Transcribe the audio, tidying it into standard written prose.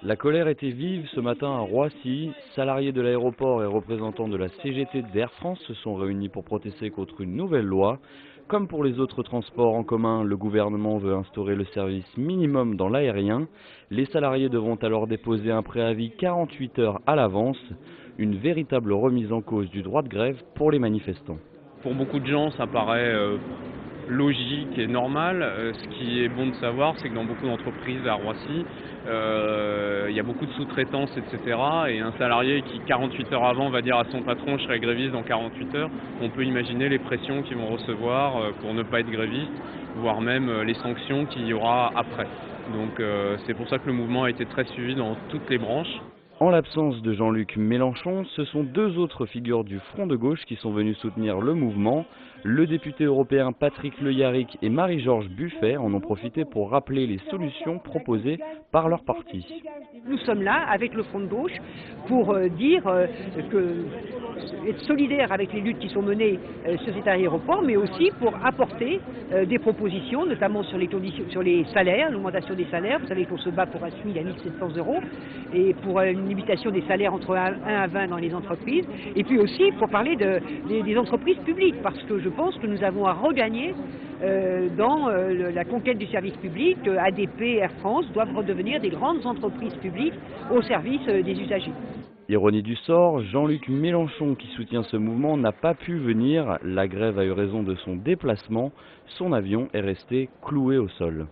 La colère était vive ce matin à Roissy. Salariés de l'aéroport et représentants de la CGT d'Air France se sont réunis pour protester contre une nouvelle loi. Comme pour les autres transports en commun, le gouvernement veut instaurer le service minimum dans l'aérien. Les salariés devront alors déposer un préavis 48 heures à l'avance. Une véritable remise en cause du droit de grève pour les manifestants. Pour beaucoup de gens, ça paraît logique et normal. Ce qui est bon de savoir, c'est que dans beaucoup d'entreprises à Roissy, il y a beaucoup de sous-traitance, etc. Et un salarié qui, 48 heures avant, va dire à son patron « je serai gréviste dans 48 heures », on peut imaginer les pressions qu'ils vont recevoir pour ne pas être gréviste, voire même les sanctions qu'il y aura après. Donc c'est pour ça que le mouvement a été très suivi dans toutes les branches. En l'absence de Jean-Luc Mélenchon, ce sont deux autres figures du Front de gauche qui sont venus soutenir le mouvement. Le député européen Patrick Le Yarrick et Marie-Georges Buffet en ont profité pour rappeler les solutions proposées par leur parti. Nous sommes là avec le Front de gauche pour dire être solidaire avec les luttes qui sont menées sur cet aéroport, mais aussi pour apporter des propositions, notamment sur les salaires, l'augmentation des salaires. Vous savez qu'on se bat pour un SMIC à 1 700 € et pour une limitation des salaires entre 1 à 20 dans les entreprises. Et puis aussi pour parler des entreprises publiques, parce que je pense que nous avons à regagner dans la conquête du service public. ADP, Air France doivent redevenir des grandes entreprises publiques au service des usagers. Ironie du sort, Jean-Luc Mélenchon, qui soutient ce mouvement, n'a pas pu venir. La grève a eu raison de son déplacement. Son avion est resté cloué au sol.